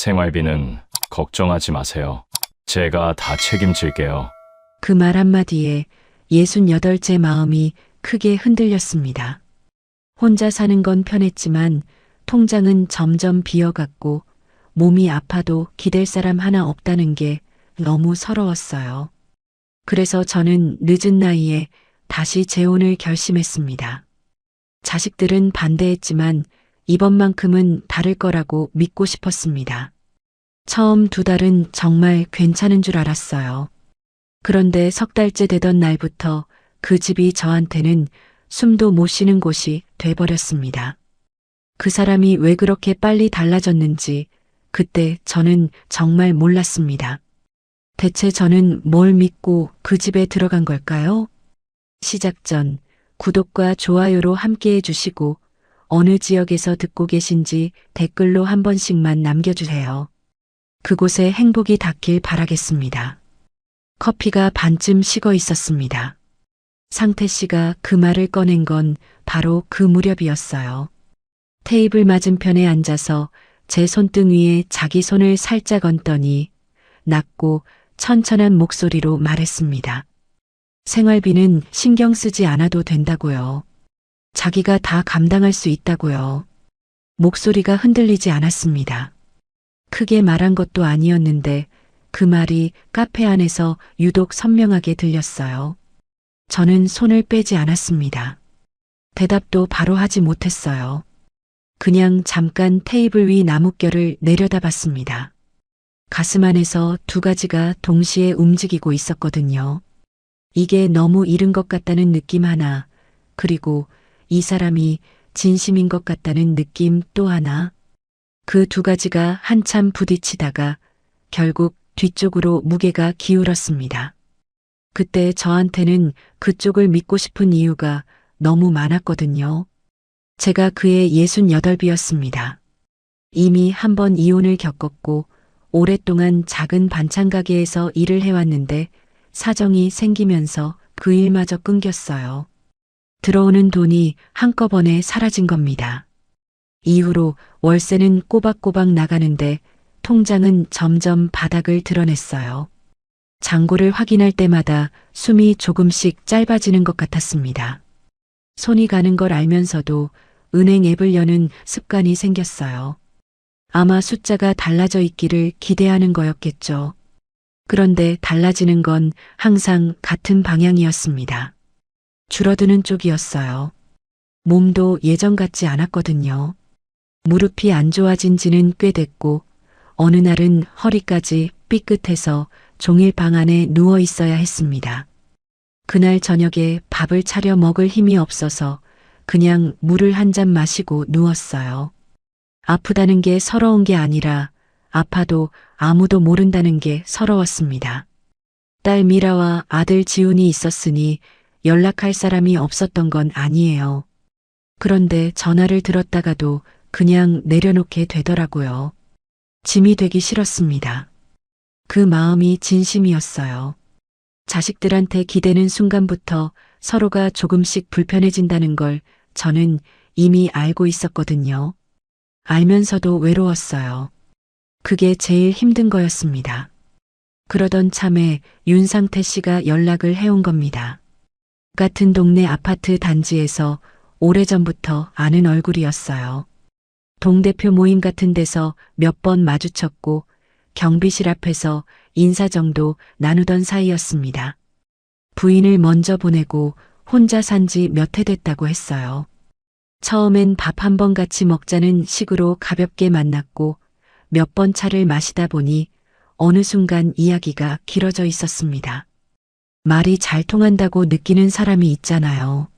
생활비는 걱정하지 마세요. 제가 다 책임질게요. 그 말 한마디에 68째 마음이 크게 흔들렸습니다. 혼자 사는 건 편했지만 통장은 점점 비어갔고 몸이 아파도 기댈 사람 하나 없다는 게 너무 서러웠어요. 그래서 저는 늦은 나이에 다시 재혼을 결심했습니다. 자식들은 반대했지만 이번만큼은 다를 거라고 믿고 싶었습니다. 처음 2달은 정말 괜찮은 줄 알았어요. 그런데 3달째 되던 날부터 그 집이 저한테는 숨도 못 쉬는 곳이 돼버렸습니다. 그 사람이 왜 그렇게 빨리 달라졌는지 그때 저는 정말 몰랐습니다. 대체 저는 뭘 믿고 그 집에 들어간 걸까요? 시작 전 구독과 좋아요로 함께 해주시고 어느 지역에서 듣고 계신지 댓글로 한 번씩만 남겨주세요. 그곳에 행복이 닿길 바라겠습니다. 커피가 반쯤 식어 있었습니다. 상태 씨가 그 말을 꺼낸 건 바로 그 무렵이었어요. 테이블 맞은편에 앉아서 제 손등 위에 자기 손을 살짝 얹더니 낮고 천천한 목소리로 말했습니다. 생활비는 신경 쓰지 않아도 된다고요. 자기가 다 감당할 수 있다고요. 목소리가 흔들리지 않았습니다. 크게 말한 것도 아니었는데 그 말이 카페 안에서 유독 선명하게 들렸어요. 저는 손을 빼지 않았습니다. 대답도 바로 하지 못했어요. 그냥 잠깐 테이블 위 나뭇결을 내려다봤습니다. 가슴 안에서 2가지가 동시에 움직이고 있었거든요. 이게 너무 이른 것 같다는 느낌 하나, 그리고 이 사람이 진심인 것 같다는 느낌 또 하나. 그 2가지가 한참 부딪히다가 결국 뒤쪽으로 무게가 기울었습니다. 그때 저한테는 그쪽을 믿고 싶은 이유가 너무 많았거든요. 제가 그의 68이었습니다. 이미 한 번 이혼을 겪었고 오랫동안 작은 반찬 가게에서 일을 해왔는데 사정이 생기면서 그 일마저 끊겼어요. 들어오는 돈이 한꺼번에 사라진 겁니다. 이후로 월세는 꼬박꼬박 나가는데 통장은 점점 바닥을 드러냈어요. 잔고를 확인할 때마다 숨이 조금씩 짧아지는 것 같았습니다. 손이 가는 걸 알면서도 은행 앱을 여는 습관이 생겼어요. 아마 숫자가 달라져 있기를 기대하는 거였겠죠. 그런데 달라지는 건 항상 같은 방향이었습니다. 줄어드는 쪽이었어요. 몸도 예전 같지 않았거든요. 무릎이 안 좋아진 지는 꽤 됐고 어느 날은 허리까지 삐끗해서 종일 방 안에 누워 있어야 했습니다. 그날 저녁에 밥을 차려 먹을 힘이 없어서 그냥 물을 한 잔 마시고 누웠어요. 아프다는 게 서러운 게 아니라 아파도 아무도 모른다는 게 서러웠습니다. 딸 미라와 아들 지훈이 있었으니 연락할 사람이 없었던 건 아니에요. 그런데 전화를 들었다가도 그냥 내려놓게 되더라고요. 짐이 되기 싫었습니다. 그 마음이 진심이었어요. 자식들한테 기대는 순간부터 서로가 조금씩 불편해진다는 걸 저는 이미 알고 있었거든요. 알면서도 외로웠어요. 그게 제일 힘든 거였습니다. 그러던 참에 윤상태 씨가 연락을 해온 겁니다. 같은 동네 아파트 단지에서 오래전부터 아는 얼굴이었어요. 동대표 모임 같은 데서 몇 번 마주쳤고 경비실 앞에서 인사 정도 나누던 사이였습니다. 부인을 먼저 보내고 혼자 산 지 몇 해 됐다고 했어요. 처음엔 밥 한 번 같이 먹자는 식으로 가볍게 만났고 몇 번 차를 마시다 보니 어느 순간 이야기가 길어져 있었습니다. 말이 잘 통한다고 느끼는 사람이 있잖아요.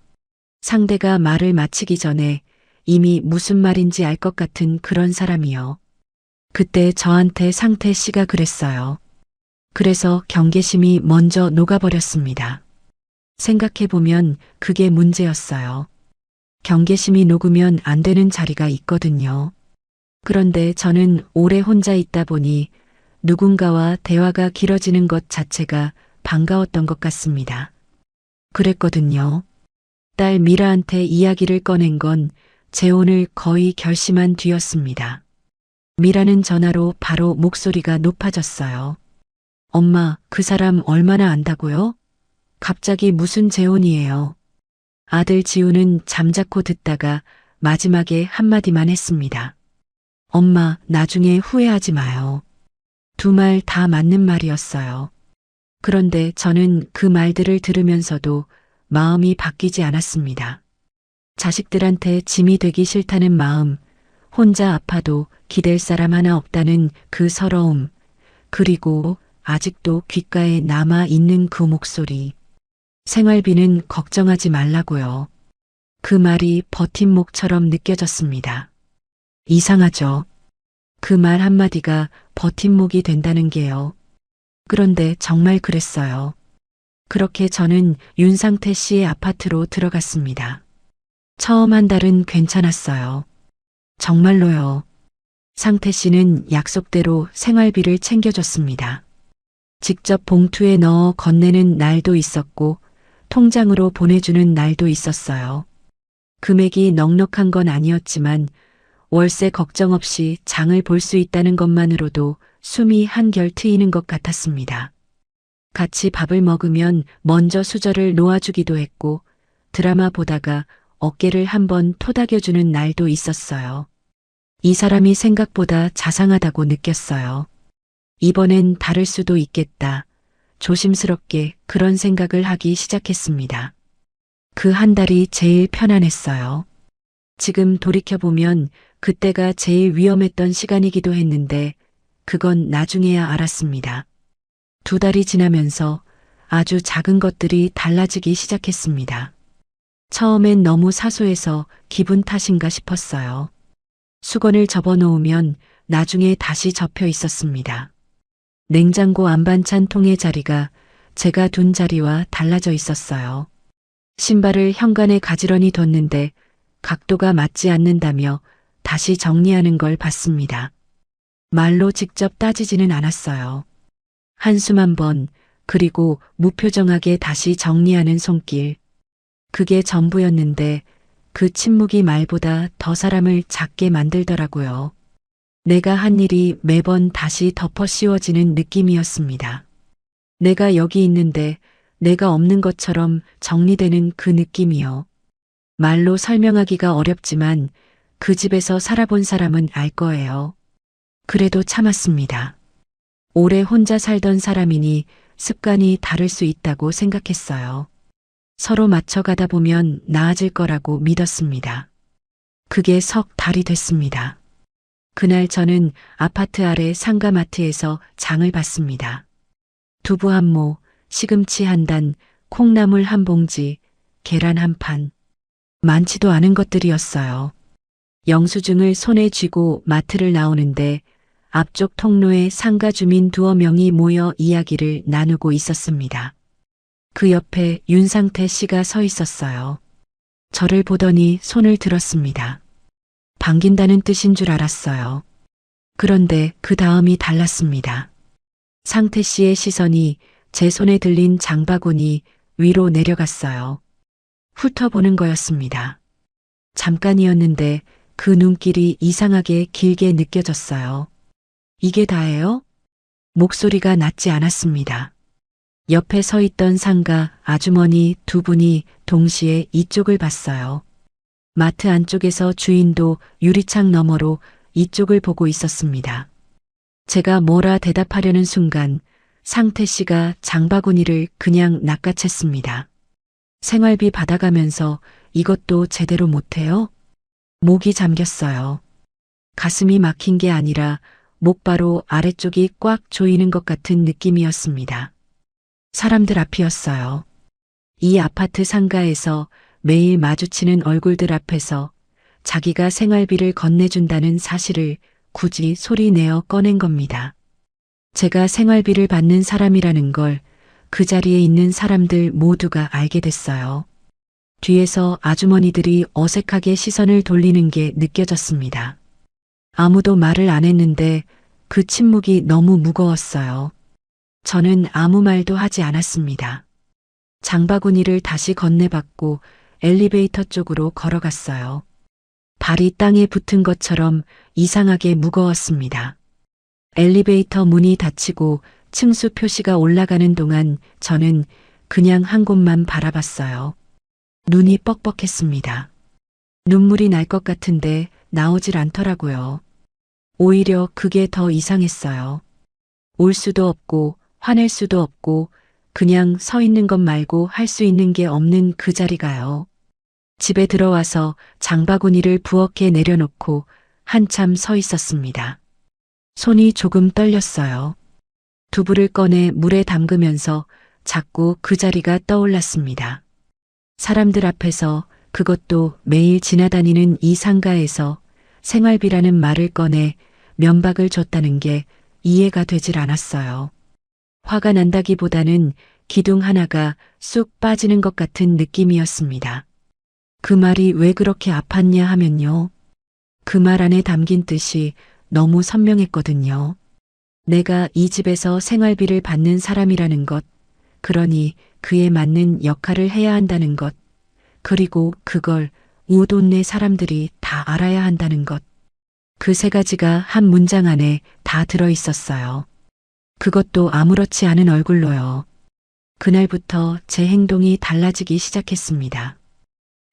상대가 말을 마치기 전에 이미 무슨 말인지 알 것 같은 그런 사람이요. 그때 저한테 상태 씨가 그랬어요. 그래서 경계심이 먼저 녹아버렸습니다. 생각해보면 그게 문제였어요. 경계심이 녹으면 안 되는 자리가 있거든요. 그런데 저는 오래 혼자 있다 보니 누군가와 대화가 길어지는 것 자체가 반가웠던 것 같습니다. 그랬거든요. 딸 미라한테 이야기를 꺼낸 건 재혼을 거의 결심한 뒤였습니다. 미라는 전화로 바로 목소리가 높아졌어요. 엄마, 그 사람 얼마나 안다고요? 갑자기 무슨 재혼이에요? 아들 지우는 잠자코 듣다가 마지막에 한마디만 했습니다. 엄마, 나중에 후회하지 마요. 두 말 다 맞는 말이었어요. 그런데 저는 그 말들을 들으면서도 마음이 바뀌지 않았습니다. 자식들한테 짐이 되기 싫다는 마음, 혼자 아파도 기댈 사람 하나 없다는 그 서러움, 그리고 아직도 귓가에 남아 있는 그 목소리. 생활비는 걱정하지 말라고요. 그 말이 버팀목처럼 느껴졌습니다. 이상하죠? 그 말 한마디가 버팀목이 된다는 게요. 그런데 정말 그랬어요. 그렇게 저는 윤상태 씨의 아파트로 들어갔습니다. 처음 한 달은 괜찮았어요. 정말로요. 상태 씨는 약속대로 생활비를 챙겨줬습니다. 직접 봉투에 넣어 건네는 날도 있었고 통장으로 보내주는 날도 있었어요. 금액이 넉넉한 건 아니었지만 월세 걱정 없이 장을 볼 수 있다는 것만으로도 숨이 한결 트이는 것 같았습니다. 같이 밥을 먹으면 먼저 수저를 놓아주기도 했고 드라마 보다가 어깨를 한번 토닥여주는 날도 있었어요. 이 사람이 생각보다 자상하다고 느꼈어요. 이번엔 다를 수도 있겠다. 조심스럽게 그런 생각을 하기 시작했습니다. 그 한 달이 제일 편안했어요. 지금 돌이켜보면 그때가 제일 위험했던 시간이기도 했는데 그건 나중에야 알았습니다. 두 달이 지나면서 아주 작은 것들이 달라지기 시작했습니다. 처음엔 너무 사소해서 기분 탓인가 싶었어요. 수건을 접어놓으면 나중에 다시 접혀 있었습니다. 냉장고 안반찬 통의 자리가 제가 둔 자리와 달라져 있었어요. 신발을 현관에 가지런히 뒀는데 각도가 맞지 않는다며 다시 정리하는 걸 봤습니다. 말로 직접 따지지는 않았어요. 한숨 한 번, 그리고 무표정하게 다시 정리하는 손길. 그게 전부였는데 그 침묵이 말보다 더 사람을 작게 만들더라고요. 내가 한 일이 매번 다시 덮어 씌워지는 느낌이었습니다. 내가 여기 있는데 내가 없는 것처럼 정리되는 그 느낌이요. 말로 설명하기가 어렵지만 그 집에서 살아본 사람은 알 거예요. 그래도 참았습니다. 오래 혼자 살던 사람이니 습관이 다를 수 있다고 생각했어요. 서로 맞춰가다 보면 나아질 거라고 믿었습니다. 그게 석 달이 됐습니다. 그날 저는 아파트 아래 상가마트에서 장을 봤습니다. 두부 한 모, 시금치 한 단, 콩나물 한 봉지, 계란 한 판. 많지도 않은 것들이었어요. 영수증을 손에 쥐고 마트를 나오는데 앞쪽 통로에 상가 주민 두어 명이 모여 이야기를 나누고 있었습니다. 그 옆에 윤상태 씨가 서 있었어요. 저를 보더니 손을 들었습니다. 반긴다는 뜻인 줄 알았어요. 그런데 그 다음이 달랐습니다. 상태 씨의 시선이 제 손에 들린 장바구니 위로 내려갔어요. 훑어보는 거였습니다. 잠깐이었는데 그 눈길이 이상하게 길게 느껴졌어요. 이게 다예요? 목소리가 낮지 않았습니다. 옆에 서 있던 상가 아주머니 두 분이 동시에 이쪽을 봤어요. 마트 안쪽에서 주인도 유리창 너머로 이쪽을 보고 있었습니다. 제가 뭐라 대답하려는 순간 상태 씨가 장바구니를 그냥 낚아챘습니다. 생활비 받아가면서 이것도 제대로 못해요? 목이 잠겼어요. 가슴이 막힌 게 아니라 목바로 아래쪽이 꽉 조이는 것 같은 느낌이었습니다. 사람들 앞이었어요. 이 아파트 상가에서 매일 마주치는 얼굴들 앞에서 자기가 생활비를 건네준다는 사실을 굳이 소리 내어 꺼낸 겁니다. 제가 생활비를 받는 사람이라는 걸 그 자리에 있는 사람들 모두가 알게 됐어요. 뒤에서 아주머니들이 어색하게 시선을 돌리는 게 느껴졌습니다. 아무도 말을 안 했는데 그 침묵이 너무 무거웠어요. 저는 아무 말도 하지 않았습니다. 장바구니를 다시 건네받고 엘리베이터 쪽으로 걸어갔어요. 발이 땅에 붙은 것처럼 이상하게 무거웠습니다. 엘리베이터 문이 닫히고 층수 표시가 올라가는 동안 저는 그냥 한 곳만 바라봤어요. 눈이 뻑뻑했습니다. 눈물이 날 것 같은데 나오질 않더라고요. 오히려 그게 더 이상했어요. 울 수도 없고 화낼 수도 없고 그냥 서 있는 것 말고 할 수 있는 게 없는 그 자리가요. 집에 들어와서 장바구니를 부엌에 내려놓고 한참 서 있었습니다. 손이 조금 떨렸어요. 두부를 꺼내 물에 담그면서 자꾸 그 자리가 떠올랐습니다. 사람들 앞에서, 그것도 매일 지나다니는 이 상가에서 생활비라는 말을 꺼내 면박을 줬다는 게 이해가 되질 않았어요. 화가 난다기보다는 기둥 하나가 쑥 빠지는 것 같은 느낌이었습니다. 그 말이 왜 그렇게 아팠냐 하면요. 그 말 안에 담긴 뜻이 너무 선명했거든요. 내가 이 집에서 생활비를 받는 사람이라는 것, 그러니 그에 맞는 역할을 해야 한다는 것, 그리고 그걸 우돈네 사람들이 다 알아야 한다는 것. 그 세 가지가 한 문장 안에 다 들어 있었어요. 그것도 아무렇지 않은 얼굴로요. 그날부터 제 행동이 달라지기 시작했습니다.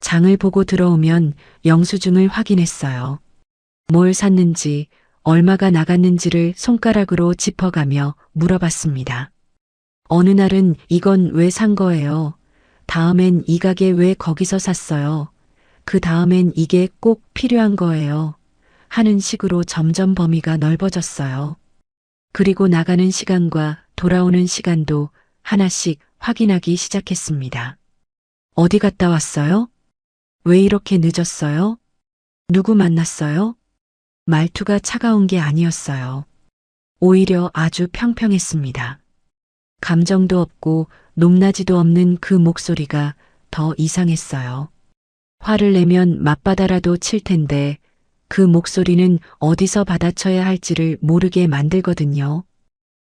장을 보고 들어오면 영수증을 확인했어요. 뭘 샀는지, 얼마가 나갔는지를 손가락으로 짚어가며 물어봤습니다. 어느 날은 이건 왜 산 거예요? 다음엔 이 가게 왜 거기서 샀어요? 그 다음엔 이게 꼭 필요한 거예요. 하는 식으로 점점 범위가 넓어졌어요. 그리고 나가는 시간과 돌아오는 시간도 하나씩 확인하기 시작했습니다. 어디 갔다 왔어요? 왜 이렇게 늦었어요? 누구 만났어요? 말투가 차가운 게 아니었어요. 오히려 아주 평평했습니다. 감정도 없고 높낮이도 없는 그 목소리가 더 이상했어요. 화를 내면 맞받아라도 칠 텐데 그 목소리는 어디서 받아쳐야 할지를 모르게 만들거든요.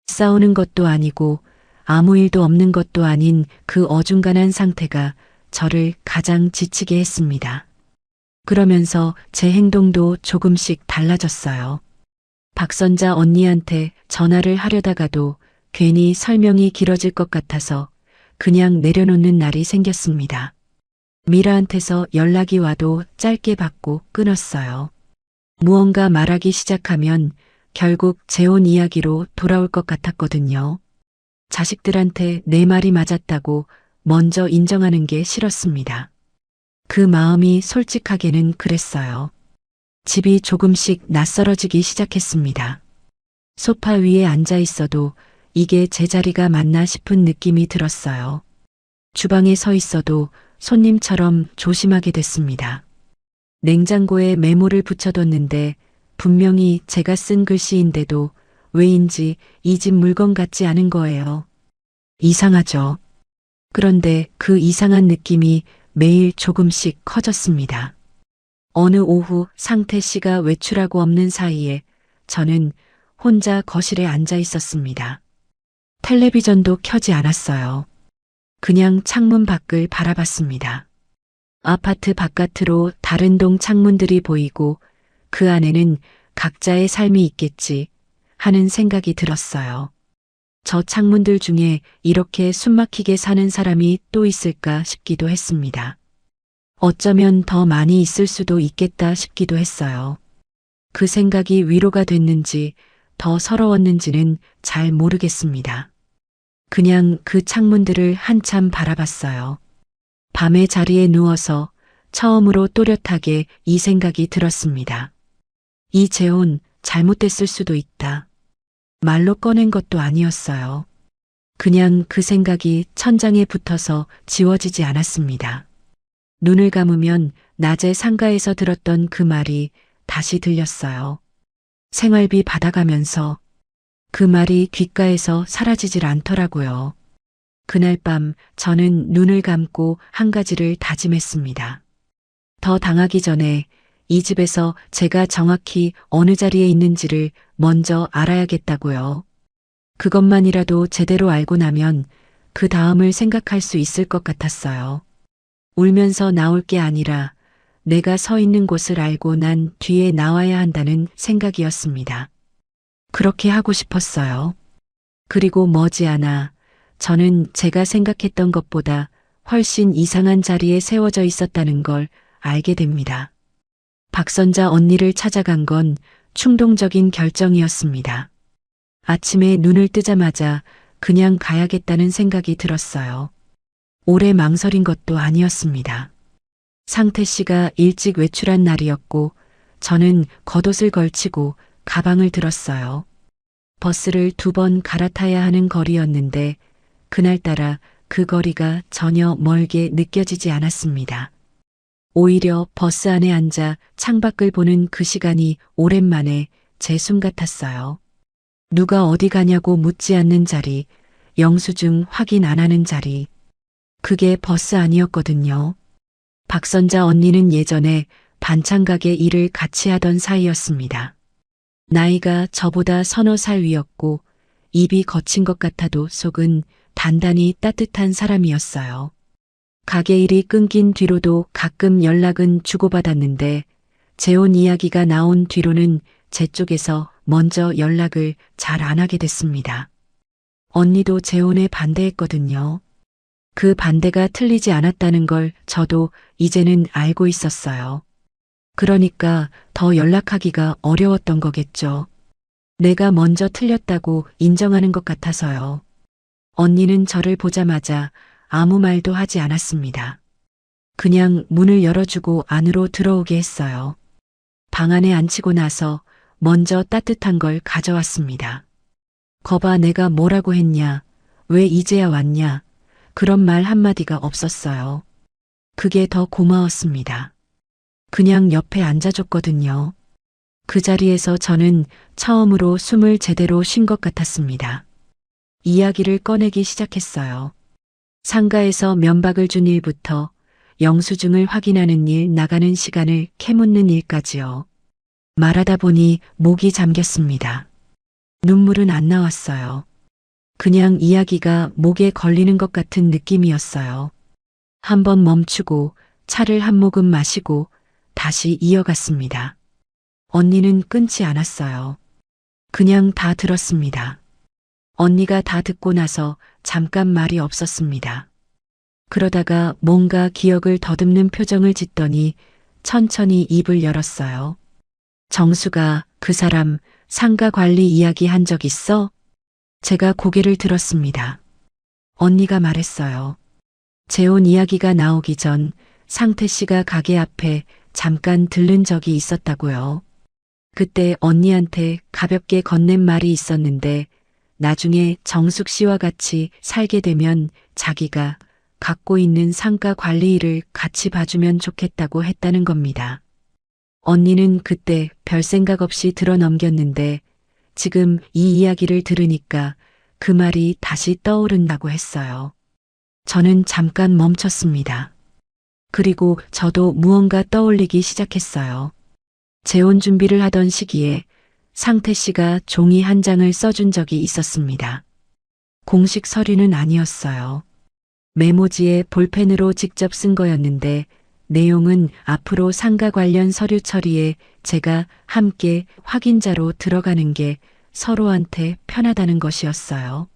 싸우는 것도 아니고 아무 일도 없는 것도 아닌 그 어중간한 상태가 저를 가장 지치게 했습니다. 그러면서 제 행동도 조금씩 달라졌어요. 박선자 언니한테 전화를 하려다가도 괜히 설명이 길어질 것 같아서 그냥 내려놓는 날이 생겼습니다. 미라한테서 연락이 와도 짧게 받고 끊었어요. 무언가 말하기 시작하면 결국 재혼 이야기로 돌아올 것 같았거든요. 자식들한테 내 말이 맞았다고 먼저 인정하는 게 싫었습니다. 그 마음이 솔직하게는 그랬어요. 집이 조금씩 낯설어지기 시작했습니다. 소파 위에 앉아 있어도 이게 제 자리가 맞나 싶은 느낌이 들었어요. 주방에 서 있어도 손님처럼 조심하게 됐습니다. 냉장고에 메모를 붙여뒀는데 분명히 제가 쓴 글씨인데도 왜인지 이 집 물건 같지 않은 거예요. 이상하죠. 그런데 그 이상한 느낌이 매일 조금씩 커졌습니다. 어느 오후 상태 씨가 외출하고 없는 사이에 저는 혼자 거실에 앉아 있었습니다. 텔레비전도 켜지 않았어요. 그냥 창문 밖을 바라봤습니다. 아파트 바깥으로 다른 동 창문들이 보이고 그 안에는 각자의 삶이 있겠지 하는 생각이 들었어요. 저 창문들 중에 이렇게 숨막히게 사는 사람이 또 있을까 싶기도 했습니다. 어쩌면 더 많이 있을 수도 있겠다 싶기도 했어요. 그 생각이 위로가 됐는지 더 서러웠는지는 잘 모르겠습니다. 그냥 그 창문들을 한참 바라봤어요. 밤에 자리에 누워서 처음으로 또렷하게 이 생각이 들었습니다. 이 재혼 잘못됐을 수도 있다. 말로 꺼낸 것도 아니었어요. 그냥 그 생각이 천장에 붙어서 지워지지 않았습니다. 눈을 감으면 낮에 상가에서 들었던 그 말이 다시 들렸어요. 생활비 받아가면서 그 말이 귓가에서 사라지질 않더라고요. 그날 밤 저는 눈을 감고 한 가지를 다짐했습니다. 더 당하기 전에 이 집에서 제가 정확히 어느 자리에 있는지를 먼저 알아야겠다고요. 그것만이라도 제대로 알고 나면 그 다음을 생각할 수 있을 것 같았어요. 울면서 나올 게 아니라 내가 서 있는 곳을 알고 난 뒤에 나와야 한다는 생각이었습니다. 그렇게 하고 싶었어요. 그리고 머지않아 저는 제가 생각했던 것보다 훨씬 이상한 자리에 세워져 있었다는 걸 알게 됩니다. 박선자 언니를 찾아간 건 충동적인 결정이었습니다. 아침에 눈을 뜨자마자 그냥 가야겠다는 생각이 들었어요. 오래 망설인 것도 아니었습니다. 상태 씨가 일찍 외출한 날이었고 저는 겉옷을 걸치고 가방을 들었어요. 버스를 2번 갈아타야 하는 거리였는데 그날따라 그 거리가 전혀 멀게 느껴지지 않았습니다. 오히려 버스 안에 앉아 창밖을 보는 그 시간이 오랜만에 제 숨 같았어요. 누가 어디 가냐고 묻지 않는 자리, 영수증 확인 안 하는 자리. 그게 버스 안이었거든요. 박선자 언니는 예전에 반찬 가게 일을 같이 하던 사이였습니다. 나이가 저보다 서너 살 위였고 입이 거친 것 같아도 속은 단단히 따뜻한 사람이었어요. 가게 일이 끊긴 뒤로도 가끔 연락은 주고받았는데 재혼 이야기가 나온 뒤로는 제 쪽에서 먼저 연락을 잘 안 하게 됐습니다. 언니도 재혼에 반대했거든요. 그 반대가 틀리지 않았다는 걸 저도 이제는 알고 있었어요. 그러니까 더 연락하기가 어려웠던 거겠죠. 내가 먼저 틀렸다고 인정하는 것 같아서요. 언니는 저를 보자마자 아무 말도 하지 않았습니다. 그냥 문을 열어주고 안으로 들어오게 했어요. 방 안에 앉히고 나서 먼저 따뜻한 걸 가져왔습니다. 거봐 내가 뭐라고 했냐, 왜 이제야 왔냐, 그런 말 한마디가 없었어요. 그게 더 고마웠습니다. 그냥 옆에 앉아줬거든요. 그 자리에서 저는 처음으로 숨을 제대로 쉰 것 같았습니다. 이야기를 꺼내기 시작했어요. 상가에서 면박을 준 일부터 영수증을 확인하는 일, 나가는 시간을 캐묻는 일까지요. 말하다 보니 목이 잠겼습니다. 눈물은 안 나왔어요. 그냥 이야기가 목에 걸리는 것 같은 느낌이었어요. 한번 멈추고 차를 한 모금 마시고 다시 이어갔습니다. 언니는 끊지 않았어요. 그냥 다 들었습니다. 언니가 다 듣고 나서 잠깐 말이 없었습니다. 그러다가 뭔가 기억을 더듬는 표정을 짓더니 천천히 입을 열었어요. 정수가 그 사람 상가 관리 이야기 한 적 있어? 제가 고개를 들었습니다. 언니가 말했어요. 재혼 이야기가 나오기 전 상태 씨가 가게 앞에 잠깐 들른 적이 있었다고요. 그때 언니한테 가볍게 건넨 말이 있었는데 나중에 정숙 씨와 같이 살게 되면 자기가 갖고 있는 상가 관리 일을 같이 봐주면 좋겠다고 했다는 겁니다. 언니는 그때 별 생각 없이 들어 넘겼는데 지금 이 이야기를 들으니까 그 말이 다시 떠오른다고 했어요. 저는 잠깐 멈췄습니다. 그리고 저도 무언가 떠올리기 시작했어요. 재혼 준비를 하던 시기에 상태 씨가 종이 한 장을 써준 적이 있었습니다. 공식 서류는 아니었어요. 메모지에 볼펜으로 직접 쓴 거였는데 내용은 앞으로 상가 관련 서류 처리에 제가 함께 확인자로 들어가는 게 서로한테 편하다는 것이었어요.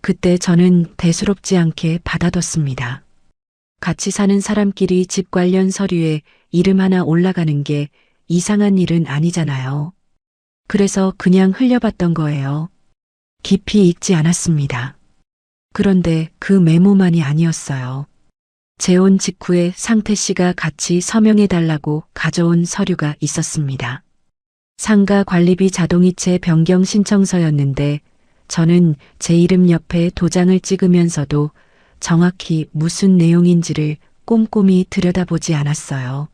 그때 저는 대수롭지 않게 받아뒀습니다. 같이 사는 사람끼리 집 관련 서류에 이름 하나 올라가는 게 이상한 일은 아니잖아요. 그래서 그냥 흘려봤던 거예요. 깊이 읽지 않았습니다. 그런데 그 메모만이 아니었어요. 재혼 직후에 상태 씨가 같이 서명해달라고 가져온 서류가 있었습니다. 상가 관리비 자동이체 변경 신청서였는데 저는 제 이름 옆에 도장을 찍으면서도 정확히 무슨 내용인지를 꼼꼼히 들여다보지 않았어요.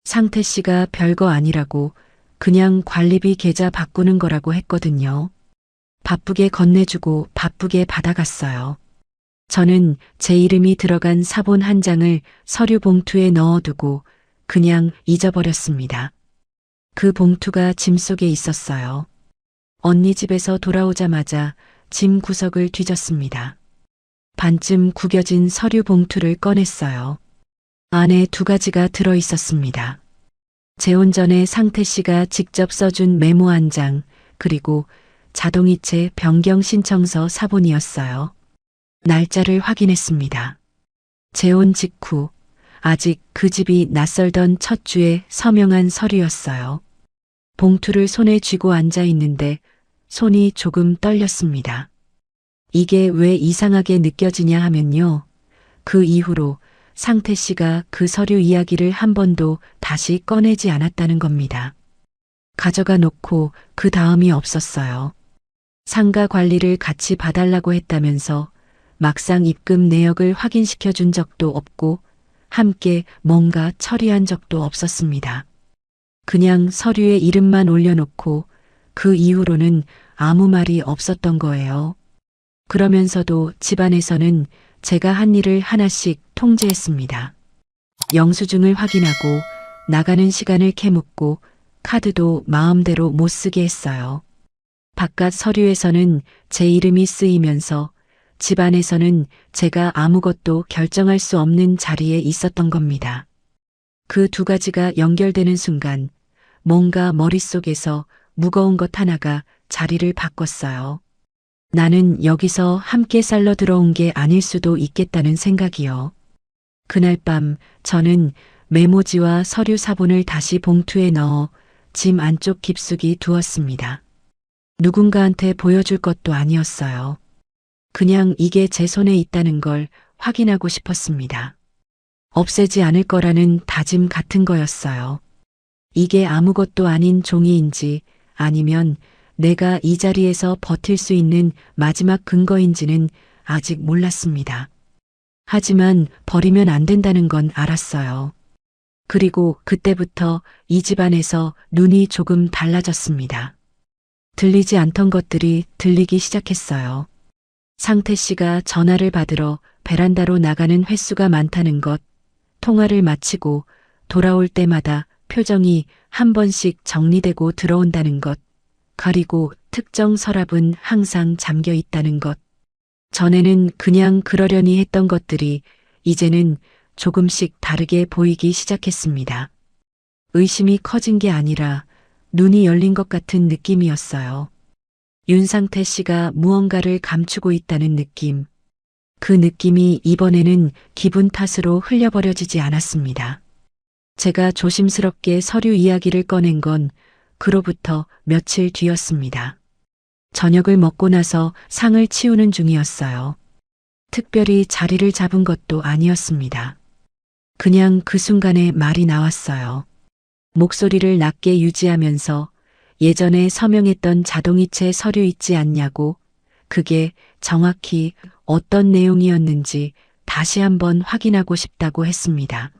상태 씨가 별거 아니라고 그냥 관리비 계좌 바꾸는 거라고 했거든요. 바쁘게 건네주고 바쁘게 받아갔어요. 저는 제 이름이 들어간 사본 한 장을 서류 봉투에 넣어두고 그냥 잊어버렸습니다. 그 봉투가 짐 속에 있었어요. 언니 집에서 돌아오자마자 짐 구석을 뒤졌습니다. 반쯤 구겨진 서류 봉투를 꺼냈어요. 안에 두 가지가 들어 있었습니다. 재혼 전에 상태 씨가 직접 써준 메모 한 장, 그리고 자동이체 변경 신청서 사본이었어요. 날짜를 확인했습니다. 재혼 직후, 아직 그 집이 낯설던 첫 주에 서명한 서류였어요. 봉투를 손에 쥐고 앉아 있는데 손이 조금 떨렸습니다. 이게 왜 이상하게 느껴지냐 하면요. 그 이후로 상태 씨가 그 서류 이야기를 한 번도 다시 꺼내지 않았다는 겁니다. 가져가 놓고 그 다음이 없었어요. 상가 관리를 같이 봐달라고 했다면서 막상 입금 내역을 확인시켜 준 적도 없고 함께 뭔가 처리한 적도 없었습니다. 그냥 서류에 이름만 올려놓고 그 이후로는 아무 말이 없었던 거예요. 그러면서도 집안에서는 제가 한 일을 하나씩 통제했습니다. 영수증을 확인하고 나가는 시간을 캐묻고 카드도 마음대로 못 쓰게 했어요. 바깥 서류에서는 제 이름이 쓰이면서 집안에서는 제가 아무것도 결정할 수 없는 자리에 있었던 겁니다. 그 두 가지가 연결되는 순간 뭔가 머릿속에서 무거운 것 하나가 자리를 바꿨어요. 나는 여기서 함께 살러 들어온 게 아닐 수도 있겠다는 생각이요. 그날 밤 저는 메모지와 서류 사본을 다시 봉투에 넣어 짐 안쪽 깊숙이 두었습니다. 누군가한테 보여줄 것도 아니었어요. 그냥 이게 제 손에 있다는 걸 확인하고 싶었습니다. 없애지 않을 거라는 다짐 같은 거였어요. 이게 아무것도 아닌 종이인지 아니면 내가 이 자리에서 버틸 수 있는 마지막 근거인지는 아직 몰랐습니다. 하지만 버리면 안 된다는 건 알았어요. 그리고 그때부터 이 집안에서 눈이 조금 달라졌습니다. 들리지 않던 것들이 들리기 시작했어요. 상태 씨가 전화를 받으러 베란다로 나가는 횟수가 많다는 것, 통화를 마치고 돌아올 때마다 표정이 한 번씩 정리되고 들어온다는 것, 그리고 특정 서랍은 항상 잠겨 있다는 것. 전에는 그냥 그러려니 했던 것들이 이제는 조금씩 다르게 보이기 시작했습니다. 의심이 커진 게 아니라 눈이 열린 것 같은 느낌이었어요. 윤상태 씨가 무언가를 감추고 있다는 느낌. 그 느낌이 이번에는 기분 탓으로 흘려버려지지 않았습니다. 제가 조심스럽게 서류 이야기를 꺼낸 건 그로부터 며칠 뒤였습니다. 저녁을 먹고 나서 상을 치우는 중이었어요. 특별히 자리를 잡은 것도 아니었습니다. 그냥 그 순간에 말이 나왔어요. 목소리를 낮게 유지하면서 예전에 서명했던 자동이체 서류 있지 않냐고, 그게 정확히 어떤 내용이었는지 다시 한번 확인하고 싶다고 했습니다.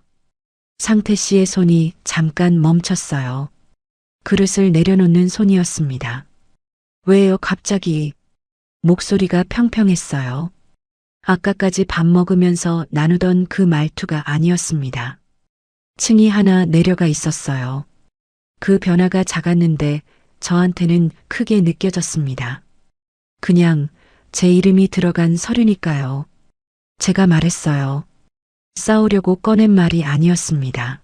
상태 씨의 손이 잠깐 멈췄어요. 그릇을 내려놓는 손이었습니다. 왜요, 갑자기? 목소리가 평평했어요. 아까까지 밥 먹으면서 나누던 그 말투가 아니었습니다. 층이 하나 내려가 있었어요. 그 변화가 작았는데 저한테는 크게 느껴졌습니다. 그냥 제 이름이 들어간 서류니까요. 제가 말했어요. 싸우려고 꺼낸 말이 아니었습니다.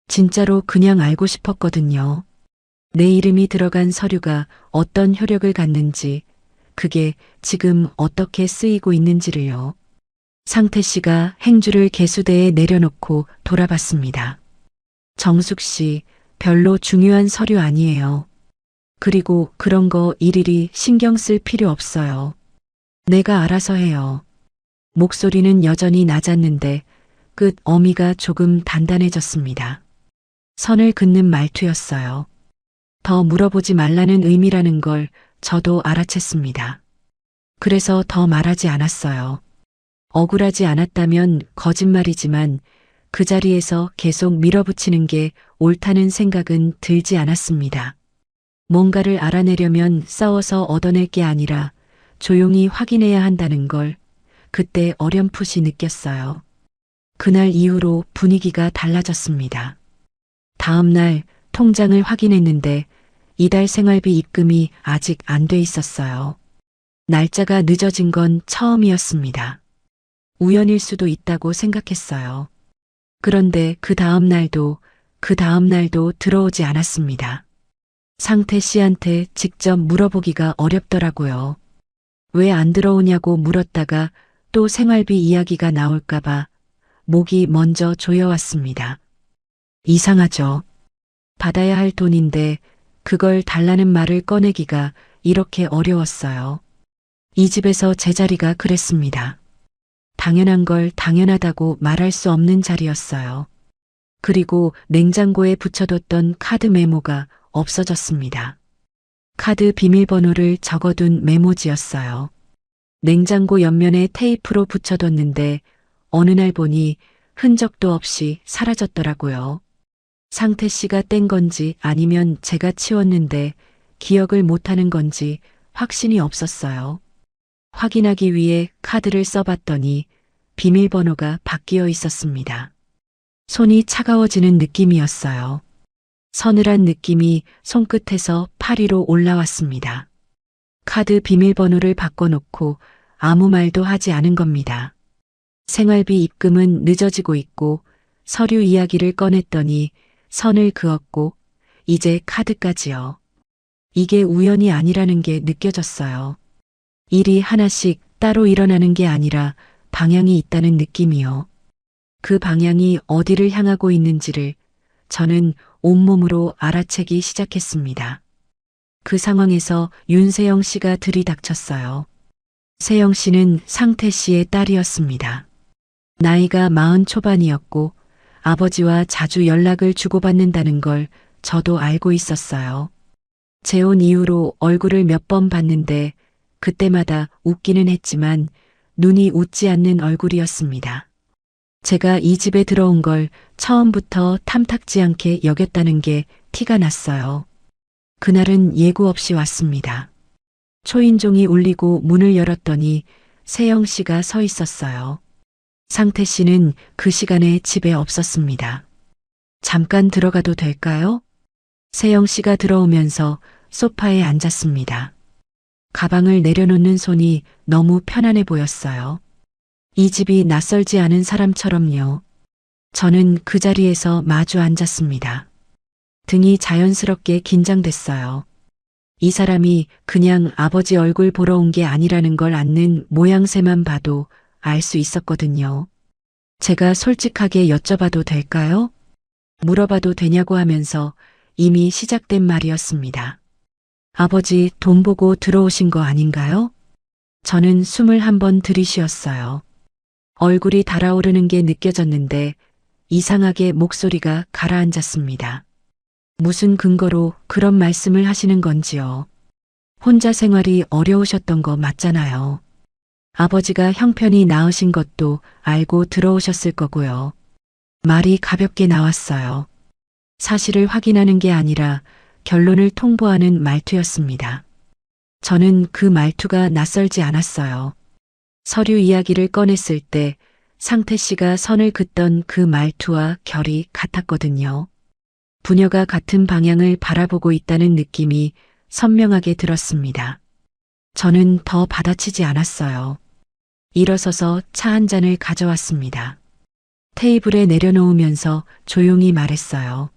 진짜로 그냥 알고 싶었거든요. 내 이름이 들어간 서류가 어떤 효력을 갖는지, 그게 지금 어떻게 쓰이고 있는지를요. 상태 씨가 행주를 개수대에 내려놓고 돌아봤습니다. 정숙 씨, 별로 중요한 서류 아니에요. 그리고 그런 거 일일이 신경 쓸 필요 없어요. 내가 알아서 해요. 목소리는 여전히 낮았는데 끝 어미가 조금 단단해졌습니다. 선을 긋는 말투였어요. 더 물어보지 말라는 의미라는 걸 저도 알아챘습니다. 그래서 더 말하지 않았어요. 억울하지 않았다면 거짓말이지만 그 자리에서 계속 밀어붙이는 게 옳다는 생각은 들지 않았습니다. 뭔가를 알아내려면 싸워서 얻어낼 게 아니라 조용히 확인해야 한다는 걸 그때 어렴풋이 느꼈어요. 그날 이후로 분위기가 달라졌습니다. 다음 날 통장을 확인했는데 이달 생활비 입금이 아직 안 돼 있었어요. 날짜가 늦어진 건 처음이었습니다. 우연일 수도 있다고 생각했어요. 그런데 그 다음 날도 들어오지 않았습니다. 상태 씨한테 직접 물어보기가 어렵더라고요. 왜 안 들어오냐고 물었다가 또 생활비 이야기가 나올까봐 목이 먼저 조여왔습니다. 이상하죠. 받아야 할 돈인데 그걸 달라는 말을 꺼내기가 이렇게 어려웠어요. 이 집에서 제 자리가 그랬습니다. 당연한 걸 당연하다고 말할 수 없는 자리였어요. 그리고 냉장고에 붙여뒀던 카드 메모가 없어졌습니다. 카드 비밀번호를 적어둔 메모지였어요. 냉장고 옆면에 테이프로 붙여뒀는데 어느 날 보니 흔적도 없이 사라졌더라고요. 상태 씨가 뗀 건지 아니면 제가 치웠는데 기억을 못하는 건지 확신이 없었어요. 확인하기 위해 카드를 써봤더니 비밀번호가 바뀌어 있었습니다. 손이 차가워지는 느낌이었어요. 서늘한 느낌이 손끝에서 팔 위로 올라왔습니다. 카드 비밀번호를 바꿔놓고 아무 말도 하지 않은 겁니다. 생활비 입금은 늦어지고 있고 서류 이야기를 꺼냈더니 선을 그었고 이제 카드까지요. 이게 우연이 아니라는 게 느껴졌어요. 일이 하나씩 따로 일어나는 게 아니라 방향이 있다는 느낌이요. 그 방향이 어디를 향하고 있는지를 저는 온몸으로 알아채기 시작했습니다. 그 상황에서 윤세영 씨가 들이닥쳤어요. 세영 씨는 상태 씨의 딸이었습니다. 나이가 40 초반이었고 아버지와 자주 연락을 주고받는다는 걸 저도 알고 있었어요. 재혼 이후로 얼굴을 몇 번 봤는데 그때마다 웃기는 했지만 눈이 웃지 않는 얼굴이었습니다. 제가 이 집에 들어온 걸 처음부터 탐탁지 않게 여겼다는 게 티가 났어요. 그날은 예고 없이 왔습니다. 초인종이 울리고 문을 열었더니 세영 씨가 서 있었어요. 상태 씨는 그 시간에 집에 없었습니다. 잠깐 들어가도 될까요? 세영 씨가 들어오면서 소파에 앉았습니다. 가방을 내려놓는 손이 너무 편안해 보였어요. 이 집이 낯설지 않은 사람처럼요. 저는 그 자리에서 마주 앉았습니다. 등이 자연스럽게 긴장됐어요. 이 사람이 그냥 아버지 얼굴 보러 온 게 아니라는 걸 아는 모양새만 봐도 알 수 있었거든요. 제가 솔직하게 여쭤봐도 될까요? 물어봐도 되냐고 하면서 이미 시작된 말이었습니다. 아버지 돈 보고 들어오신 거 아닌가요? 저는 숨을 한번 들이쉬었어요. 얼굴이 달아오르는 게 느껴졌는데 이상하게 목소리가 가라앉았습니다. 무슨 근거로 그런 말씀을 하시는 건지요. 혼자 생활이 어려우셨던 거 맞잖아요. 아버지가 형편이 나으신 것도 알고 들어오셨을 거고요. 말이 가볍게 나왔어요. 사실을 확인하는 게 아니라 결론을 통보하는 말투였습니다. 저는 그 말투가 낯설지 않았어요. 서류 이야기를 꺼냈을 때 상태 씨가 선을 긋던 그 말투와 결이 같았거든요. 부녀가 같은 방향을 바라보고 있다는 느낌이 선명하게 들었습니다. 저는 더 받아치지 않았어요. 일어서서 차 한 잔을 가져왔습니다. 테이블에 내려놓으면서 조용히 말했어요.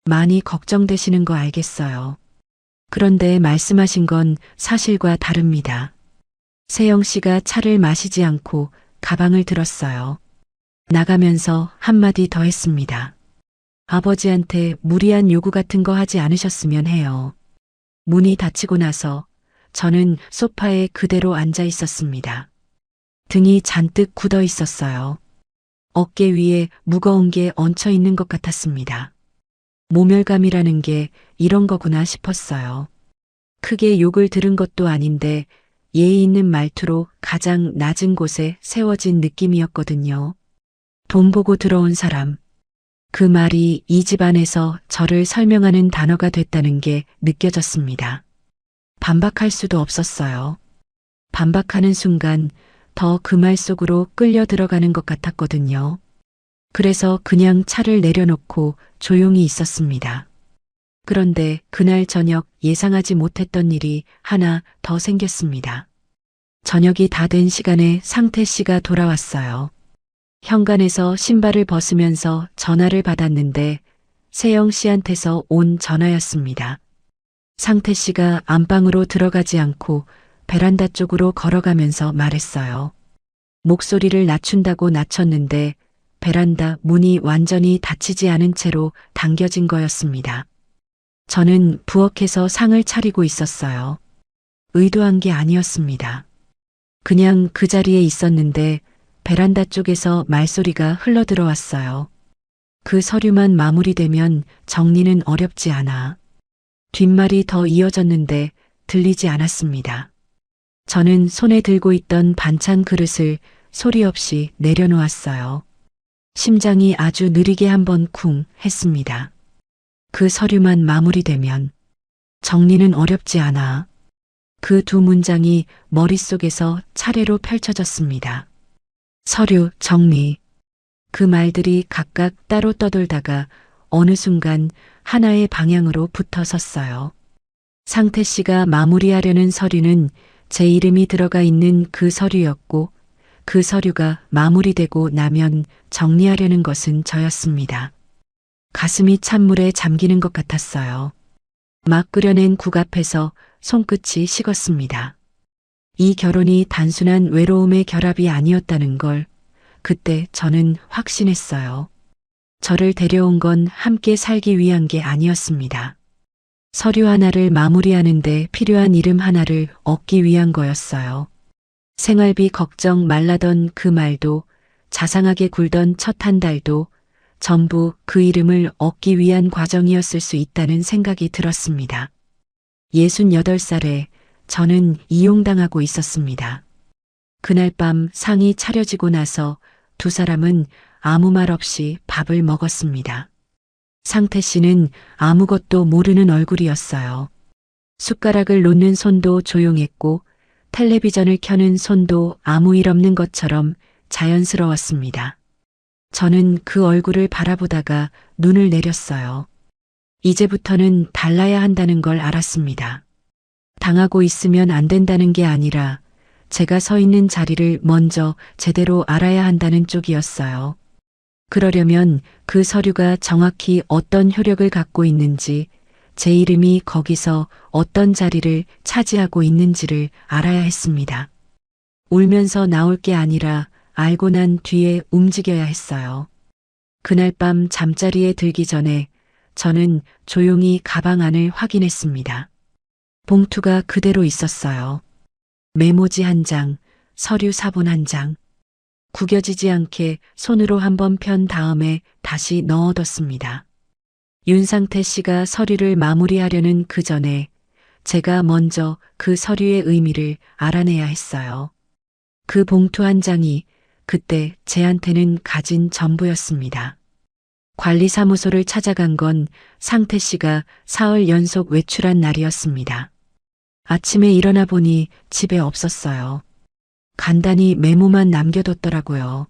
많이 걱정되시는 거 알겠어요. 그런데 말씀하신 건 사실과 다릅니다. 세영 씨가 차를 마시지 않고 가방을 들었어요. 나가면서 한마디 더 했습니다. 아버지한테 무리한 요구 같은 거 하지 않으셨으면 해요. 문이 닫히고 나서 저는 소파에 그대로 앉아 있었습니다. 등이 잔뜩 굳어 있었어요. 어깨 위에 무거운 게 얹혀 있는 것 같았습니다. 모멸감이라는 게 이런 거구나 싶었어요. 크게 욕을 들은 것도 아닌데 예의 있는 말투로 가장 낮은 곳에 세워진 느낌이었거든요. 돈 보고 들어온 사람. 그 말이 이 집안에서 저를 설명하는 단어가 됐다는 게 느껴졌습니다. 반박할 수도 없었어요. 반박하는 순간 더 그 말 속으로 끌려 들어가는 것 같았거든요. 그래서 그냥 차를 내려놓고 조용히 있었습니다. 그런데 그날 저녁 예상하지 못했던 일이 하나 더 생겼습니다. 저녁이 다 된 시간에 상태 씨가 돌아왔어요. 현관에서 신발을 벗으면서 전화를 받았는데 세영 씨한테서 온 전화였습니다. 상태 씨가 안방으로 들어가지 않고 베란다 쪽으로 걸어가면서 말했어요. 목소리를 낮춘다고 낮췄는데 베란다 문이 완전히 닫히지 않은 채로 당겨진 거였습니다. 저는 부엌에서 상을 차리고 있었어요. 의도한 게 아니었습니다. 그냥 그 자리에 있었는데 베란다 쪽에서 말소리가 흘러들어왔어요. 그 서류만 마무리되면 정리는 어렵지 않아. 뒷말이 더 이어졌는데 들리지 않았습니다. 저는 손에 들고 있던 반찬 그릇을 소리 없이 내려놓았어요. 심장이 아주 느리게 한번 쿵 했습니다. 그 서류만 마무리되면 정리는 어렵지 않아. 그 두 문장이 머릿속에서 차례로 펼쳐졌습니다. 서류, 정리. 그 말들이 각각 따로 떠돌다가 어느 순간 하나의 방향으로 붙어 섰어요. 상태 씨가 마무리하려는 서류는 제 이름이 들어가 있는 그 서류였고 그 서류가 마무리되고 나면 정리하려는 것은 저였습니다. 가슴이 찬물에 잠기는 것 같았어요. 막 끓여낸 국 앞에서 손끝이 식었습니다. 이 결혼이 단순한 외로움의 결합이 아니었다는 걸 그때 저는 확신했어요. 저를 데려온 건 함께 살기 위한 게 아니었습니다. 서류 하나를 마무리하는데 필요한 이름 하나를 얻기 위한 거였어요. 생활비 걱정 말라던 그 말도 자상하게 굴던 첫 한 달도 전부 그 이름을 얻기 위한 과정이었을 수 있다는 생각이 들었습니다. 68살에 저는 이용당하고 있었습니다. 그날 밤 상이 차려지고 나서 두 사람은 아무 말 없이 밥을 먹었습니다. 상태 씨는 아무것도 모르는 얼굴이었어요. 숟가락을 놓는 손도 조용했고 텔레비전을 켜는 손도 아무 일 없는 것처럼 자연스러웠습니다. 저는 그 얼굴을 바라보다가 눈을 내렸어요. 이제부터는 달라야 한다는 걸 알았습니다. 당하고 있으면 안 된다는 게 아니라 제가 서 있는 자리를 먼저 제대로 알아야 한다는 쪽이었어요. 그러려면 그 서류가 정확히 어떤 효력을 갖고 있는지, 제 이름이 거기서 어떤 자리를 차지하고 있는지를 알아야 했습니다. 울면서 나올 게 아니라 알고 난 뒤에 움직여야 했어요. 그날 밤 잠자리에 들기 전에 저는 조용히 가방 안을 확인했습니다. 봉투가 그대로 있었어요. 메모지 한 장, 서류 사본 한 장. 구겨지지 않게 손으로 한번 편 다음에 다시 넣어뒀습니다. 윤상태 씨가 서류를 마무리하려는 그 전에 제가 먼저 그 서류의 의미를 알아내야 했어요. 그 봉투 한 장이 그때 제한테는 가진 전부였습니다. 관리사무소를 찾아간 건 상태 씨가 사흘 연속 외출한 날이었습니다. 아침에 일어나 보니 집에 없었어요. 간단히 메모만 남겨뒀더라고요.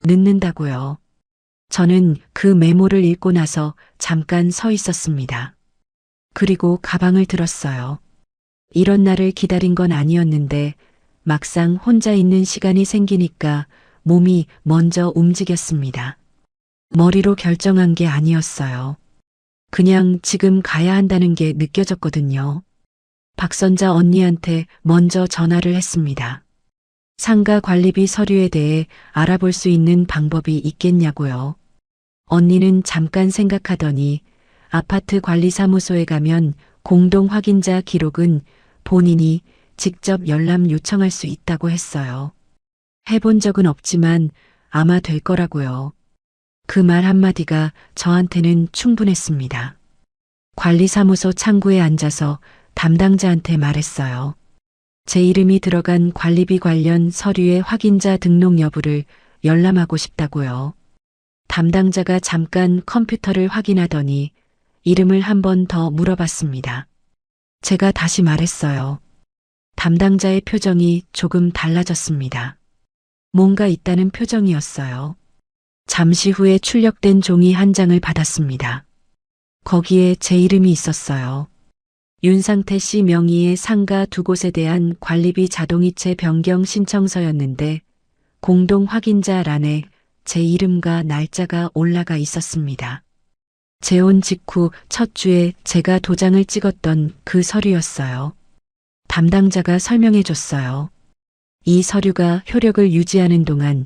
늦는다고요. 저는 그 메모를 읽고 나서 잠깐 서 있었습니다. 그리고 가방을 들었어요. 이런 날을 기다린 건 아니었는데 막상 혼자 있는 시간이 생기니까 몸이 먼저 움직였습니다. 머리로 결정한 게 아니었어요. 그냥 지금 가야 한다는 게 느껴졌거든요. 박선자 언니한테 먼저 전화를 했습니다. 상가 관리비 서류에 대해 알아볼 수 있는 방법이 있겠냐고요. 언니는 잠깐 생각하더니 아파트 관리사무소에 가면 공동 확인자 기록은 본인이 직접 열람 요청할 수 있다고 했어요. 해본 적은 없지만 아마 될 거라고요. 그 말 한마디가 저한테는 충분했습니다. 관리사무소 창구에 앉아서 담당자한테 말했어요. 제 이름이 들어간 관리비 관련 서류의 확인자 등록 여부를 열람하고 싶다고요. 담당자가 잠깐 컴퓨터를 확인하더니 이름을 한 번 더 물어봤습니다. 제가 다시 말했어요. 담당자의 표정이 조금 달라졌습니다. 뭔가 있다는 표정이었어요. 잠시 후에 출력된 종이 한 장을 받았습니다. 거기에 제 이름이 있었어요. 윤상태 씨 명의의 상가 두 곳에 대한 관리비 자동이체 변경 신청서였는데 공동 확인자란에 제 이름과 날짜가 올라가 있었습니다. 재혼 직후 첫 주에 제가 도장을 찍었던 그 서류였어요. 담당자가 설명해 줬어요. 이 서류가 효력을 유지하는 동안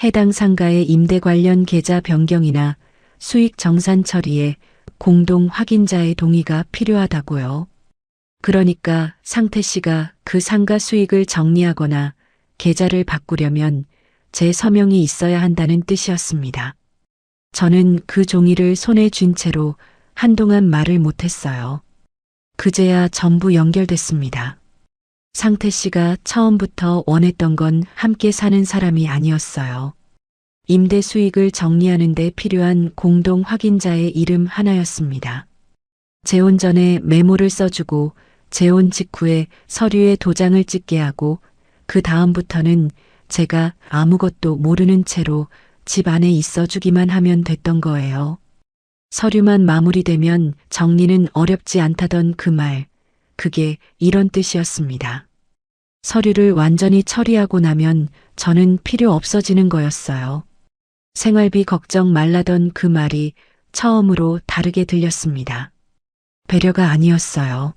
해당 상가의 임대 관련 계좌 변경이나 수익 정산 처리에 공동 확인자의 동의가 필요하다고요. 그러니까 상태 씨가 그 상가 수익을 정리하거나 계좌를 바꾸려면 제 서명이 있어야 한다는 뜻이었습니다. 저는 그 종이를 손에 쥔 채로 한동안 말을 못했어요. 그제야 전부 연결됐습니다. 상태 씨가 처음부터 원했던 건 함께 사는 사람이 아니었어요. 임대 수익을 정리하는 데 필요한 공동 확인자의 이름 하나였습니다. 재혼 전에 메모를 써주고 재혼 직후에 서류에 도장을 찍게 하고 그 다음부터는 제가 아무것도 모르는 채로 집 안에 있어주기만 하면 됐던 거예요. 서류만 마무리되면 정리는 어렵지 않다던 그 말, 그게 이런 뜻이었습니다. 서류를 완전히 처리하고 나면 저는 필요 없어지는 거였어요. 생활비 걱정 말라던 그 말이 처음으로 다르게 들렸습니다. 배려가 아니었어요.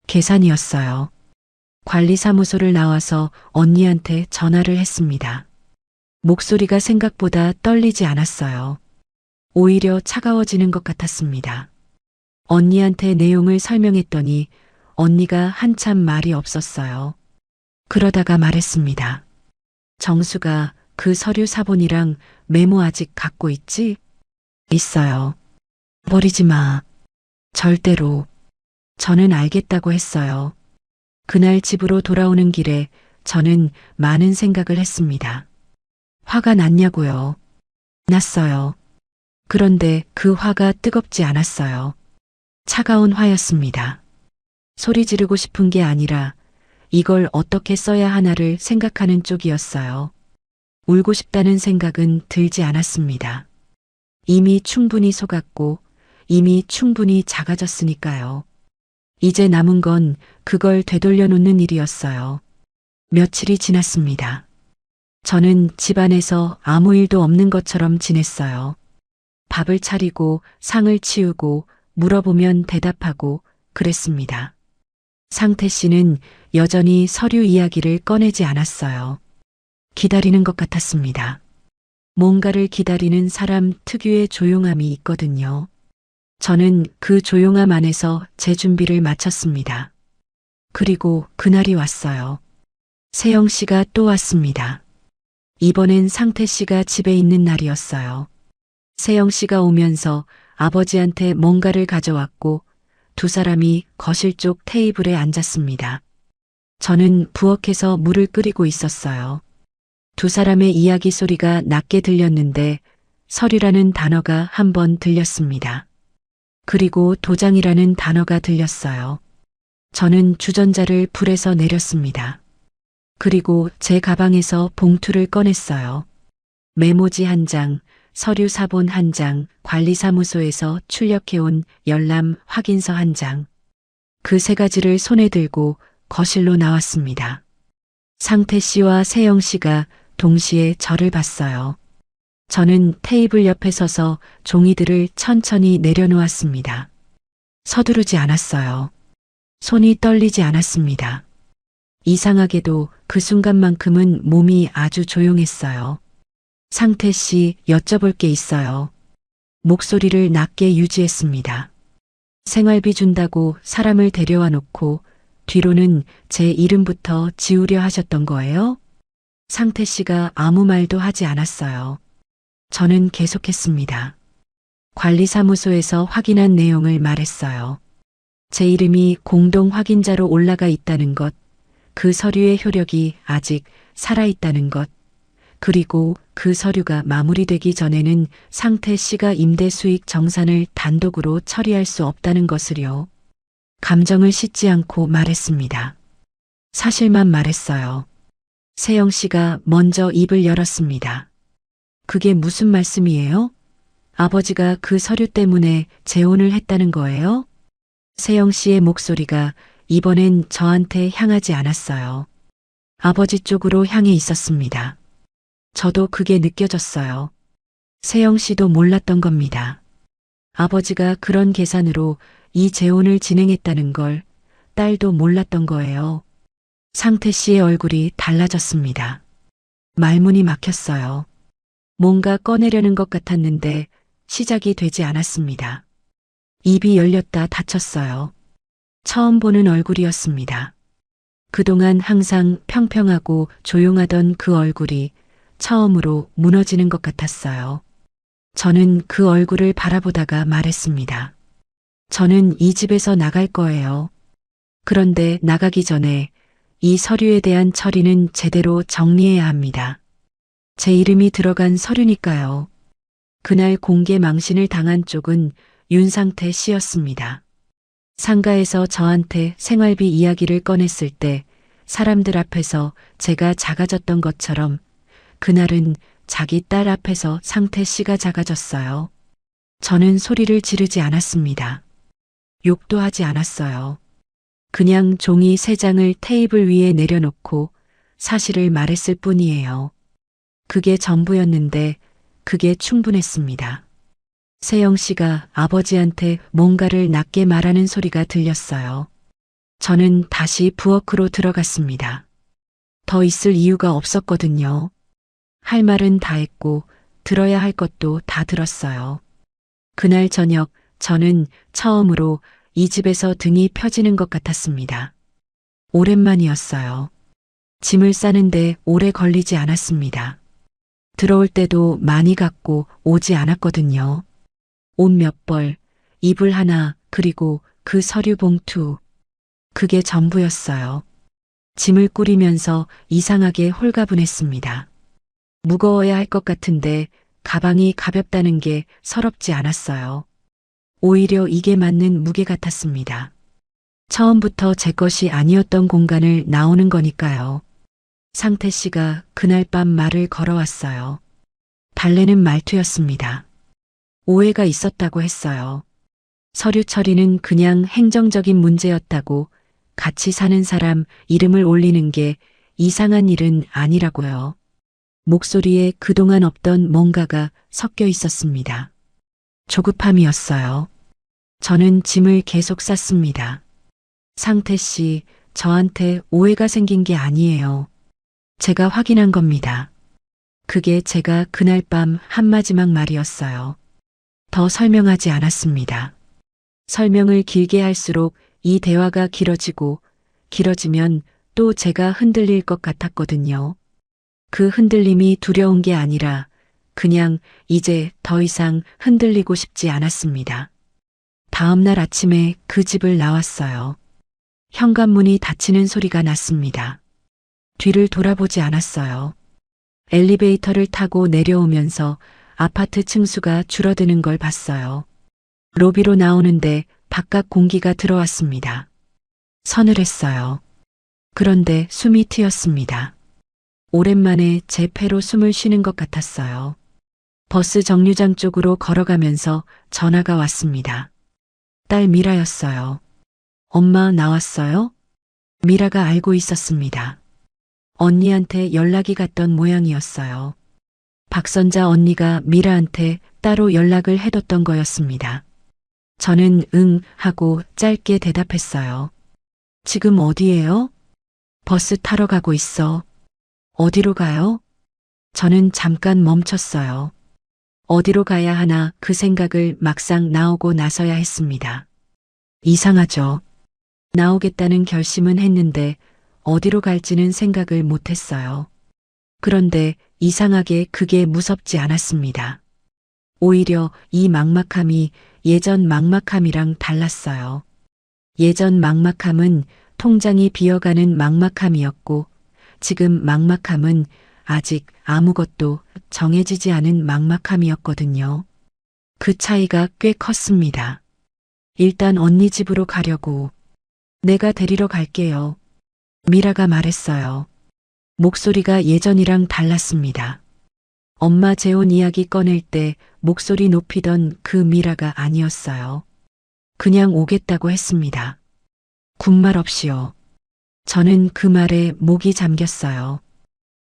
계산이었어요. 관리사무소를 나와서 언니한테 전화를 했습니다. 목소리가 생각보다 떨리지 않았어요. 오히려 차가워지는 것 같았습니다. 언니한테 내용을 설명했더니 언니가 한참 말이 없었어요. 그러다가 말했습니다. 정수가 그 서류 사본이랑 메모 아직 갖고 있지? 있어요. 버리지 마. 절대로. 저는 알겠다고 했어요. 그날 집으로 돌아오는 길에 저는 많은 생각을 했습니다. 화가 났냐고요. 났어요. 그런데 그 화가 뜨겁지 않았어요. 차가운 화였습니다. 소리 지르고 싶은 게 아니라 이걸 어떻게 써야 하나를 생각하는 쪽이었어요. 울고 싶다는 생각은 들지 않았습니다. 이미 충분히 속았고 이미 충분히 작아졌으니까요. 이제 남은 건 그걸 되돌려 놓는 일이었어요. 며칠이 지났습니다. 저는 집안에서 아무 일도 없는 것처럼 지냈어요. 밥을 차리고 상을 치우고 물어보면 대답하고 그랬습니다. 상태 씨는 여전히 서류 이야기를 꺼내지 않았어요. 기다리는 것 같았습니다. 뭔가를 기다리는 사람 특유의 조용함이 있거든요. 저는 그 조용함 안에서 제 준비를 마쳤습니다. 그리고 그날이 왔어요. 세영 씨가 또 왔습니다. 이번엔 상태 씨가 집에 있는 날이었어요. 세영 씨가 오면서 아버지한테 뭔가를 가져왔고 두 사람이 거실 쪽 테이블에 앉았습니다. 저는 부엌에서 물을 끓이고 있었어요. 두 사람의 이야기 소리가 낮게 들렸는데 서류라는 단어가 한 번 들렸습니다. 그리고 도장이라는 단어가 들렸어요. 저는 주전자를 불에서 내렸습니다. 그리고 제 가방에서 봉투를 꺼냈어요. 메모지 한 장, 서류 사본 한 장, 관리사무소에서 출력해온 열람 확인서 한 장. 그 세 가지를 손에 들고 거실로 나왔습니다. 상태 씨와 세영 씨가 동시에 저를 봤어요. 저는 테이블 옆에 서서 종이들을 천천히 내려놓았습니다. 서두르지 않았어요. 손이 떨리지 않았습니다. 이상하게도 그 순간만큼은 몸이 아주 조용했어요. 상태 씨, 여쭤볼 게 있어요. 목소리를 낮게 유지했습니다. 생활비 준다고 사람을 데려와 놓고 뒤로는 제 이름부터 지우려 하셨던 거예요? 상태 씨가 아무 말도 하지 않았어요. 저는 계속했습니다. 관리사무소에서 확인한 내용을 말했어요. 제 이름이 공동 확인자로 올라가 있다는 것, 그 서류의 효력이 아직 살아있다는 것, 그리고 그 서류가 마무리되기 전에는 상태 씨가 임대 수익 정산을 단독으로 처리할 수 없다는 것을요. 감정을 씻지 않고 말했습니다. 사실만 말했어요. 세영 씨가 먼저 입을 열었습니다. 그게 무슨 말씀이에요? 아버지가 그 서류 때문에 재혼을 했다는 거예요? 세영 씨의 목소리가 이번엔 저한테 향하지 않았어요. 아버지 쪽으로 향해 있었습니다. 저도 그게 느껴졌어요. 세영 씨도 몰랐던 겁니다. 아버지가 그런 계산으로 이 재혼을 진행했다는 걸 딸도 몰랐던 거예요. 상태 씨의 얼굴이 달라졌습니다. 말문이 막혔어요. 뭔가 꺼내려는 것 같았는데 시작이 되지 않았습니다. 입이 열렸다 닫혔어요. 처음 보는 얼굴이었습니다. 그동안 항상 평평하고 조용하던 그 얼굴이 처음으로 무너지는 것 같았어요. 저는 그 얼굴을 바라보다가 말했습니다. 저는 이 집에서 나갈 거예요. 그런데 나가기 전에 이 서류에 대한 처리는 제대로 정리해야 합니다. 제 이름이 들어간 서류니까요. 그날 공개 망신을 당한 쪽은 윤상태 씨였습니다. 상가에서 저한테 생활비 이야기를 꺼냈을 때 사람들 앞에서 제가 작아졌던 것처럼 그날은 자기 딸 앞에서 상태 씨가 작아졌어요. 저는 소리를 지르지 않았습니다. 욕도 하지 않았어요. 그냥 종이 3장을 테이블 위에 내려놓고 사실을 말했을 뿐이에요. 그게 전부였는데 그게 충분했습니다. 세영 씨가 아버지한테 뭔가를 낮게 말하는 소리가 들렸어요. 저는 다시 부엌으로 들어갔습니다. 더 있을 이유가 없었거든요. 할 말은 다 했고 들어야 할 것도 다 들었어요. 그날 저녁 저는 처음으로 이 집에서 등이 펴지는 것 같았습니다. 오랜만이었어요. 짐을 싸는데 오래 걸리지 않았습니다. 들어올 때도 많이 갖고 오지 않았거든요. 옷 몇 벌, 이불 하나, 그리고 그 서류 봉투. 그게 전부였어요. 짐을 꾸리면서 이상하게 홀가분했습니다. 무거워야 할 것 같은데 가방이 가볍다는 게 서럽지 않았어요. 오히려 이게 맞는 무게 같았습니다. 처음부터 제 것이 아니었던 공간을 나오는 거니까요. 상태 씨가 그날 밤 말을 걸어왔어요. 달래는 말투였습니다. 오해가 있었다고 했어요. 서류 처리는 그냥 행정적인 문제였다고 같이 사는 사람 이름을 올리는 게 이상한 일은 아니라고요. 목소리에 그동안 없던 뭔가가 섞여 있었습니다. 조급함이었어요. 저는 짐을 계속 쌌습니다. 상태 씨, 저한테 오해가 생긴 게 아니에요. 제가 확인한 겁니다. 그게 제가 그날 밤 한마지막 말이었어요. 더 설명하지 않았습니다. 설명을 길게 할수록 이 대화가 길어지고 길어지면 또 제가 흔들릴 것 같았거든요. 그 흔들림이 두려운 게 아니라 그냥 이제 더 이상 흔들리고 싶지 않았습니다. 다음 날 아침에 그 집을 나왔어요. 현관문이 닫히는 소리가 났습니다. 뒤를 돌아보지 않았어요. 엘리베이터를 타고 내려오면서 아파트 층수가 줄어드는 걸 봤어요. 로비로 나오는데 바깥 공기가 들어왔습니다. 서늘했어요. 그런데 숨이 트였습니다. 오랜만에 제 폐로 숨을 쉬는 것 같았어요. 버스 정류장 쪽으로 걸어가면서 전화가 왔습니다. 딸 미라였어요. 엄마 나왔어요? 미라가 알고 있었습니다. 언니한테 연락이 갔던 모양이었어요. 박선자 언니가 미라한테 따로 연락을 해뒀던 거였습니다. 저는 응 하고 짧게 대답했어요. 지금 어디예요? 버스 타러 가고 있어. 어디로 가요? 저는 잠깐 멈췄어요. 어디로 가야 하나 그 생각을 막상 나오고 나서야 했습니다. 이상하죠. 나오겠다는 결심은 했는데 어디로 갈지는 생각을 못했어요. 그런데 이상하게 그게 무섭지 않았습니다. 오히려 이 막막함이 예전 막막함이랑 달랐어요. 예전 막막함은 통장이 비어가는 막막함이었고 지금 막막함은 아직 아무것도 정해지지 않은 막막함이었거든요. 그 차이가 꽤 컸습니다. 일단 언니 집으로 가려고. 내가 데리러 갈게요. 미라가 말했어요. 목소리가 예전이랑 달랐습니다. 엄마 재혼 이야기 꺼낼 때 목소리 높이던 그 미라가 아니었어요. 그냥 오겠다고 했습니다. 군말 없이요. 저는 그 말에 목이 잠겼어요.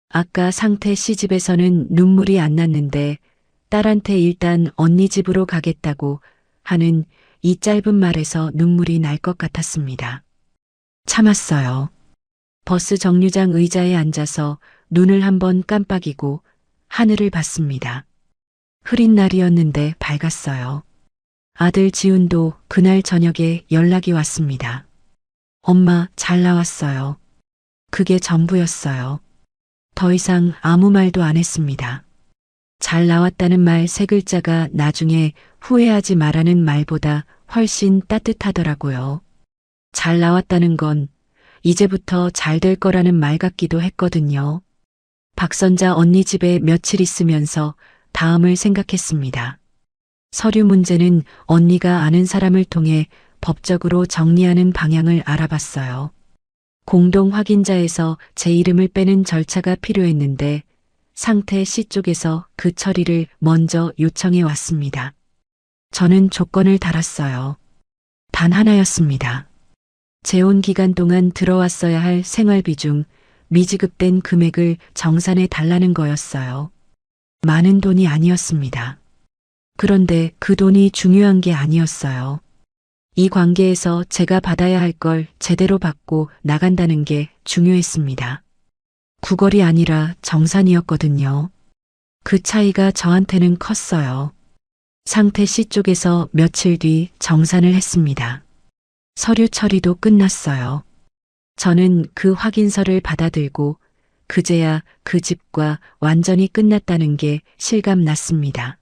아까 상태 씨 집에서는 눈물이 안 났는데 딸한테 일단 언니 집으로 가겠다고 하는 이 짧은 말에서 눈물이 날 것 같았습니다. 참았어요. 버스 정류장 의자에 앉아서 눈을 한번 깜빡이고 하늘을 봤습니다. 흐린 날이었는데 밝았어요. 아들 지훈도 그날 저녁에 연락이 왔습니다. 엄마, 잘 나왔어요. 그게 전부였어요. 더 이상 아무 말도 안 했습니다. 잘 나왔다는 말 세 글자가 나중에 후회하지 말라는 말보다 훨씬 따뜻하더라고요. 잘 나왔다는 건 이제부터 잘 될 거라는 말 같기도 했거든요. 박선자 언니 집에 며칠 있으면서 다음을 생각했습니다. 서류 문제는 언니가 아는 사람을 통해 법적으로 정리하는 방향을 알아봤어요. 공동 확인자에서 제 이름을 빼는 절차가 필요했는데 상태 씨 쪽에서 그 처리를 먼저 요청해 왔습니다. 저는 조건을 달았어요. 단 하나였습니다. 재혼 기간 동안 들어왔어야 할 생활비 중 미지급된 금액을 정산해 달라는 거였어요. 많은 돈이 아니었습니다. 그런데 그 돈이 중요한 게 아니었어요. 이 관계에서 제가 받아야 할 걸 제대로 받고 나간다는 게 중요했습니다. 구걸이 아니라 정산이었거든요. 그 차이가 저한테는 컸어요. 상태 씨 쪽에서 며칠 뒤 정산을 했습니다. 서류 처리도 끝났어요. 저는 그 확인서를 받아들고 그제야 그 집과 완전히 끝났다는 게 실감 났습니다.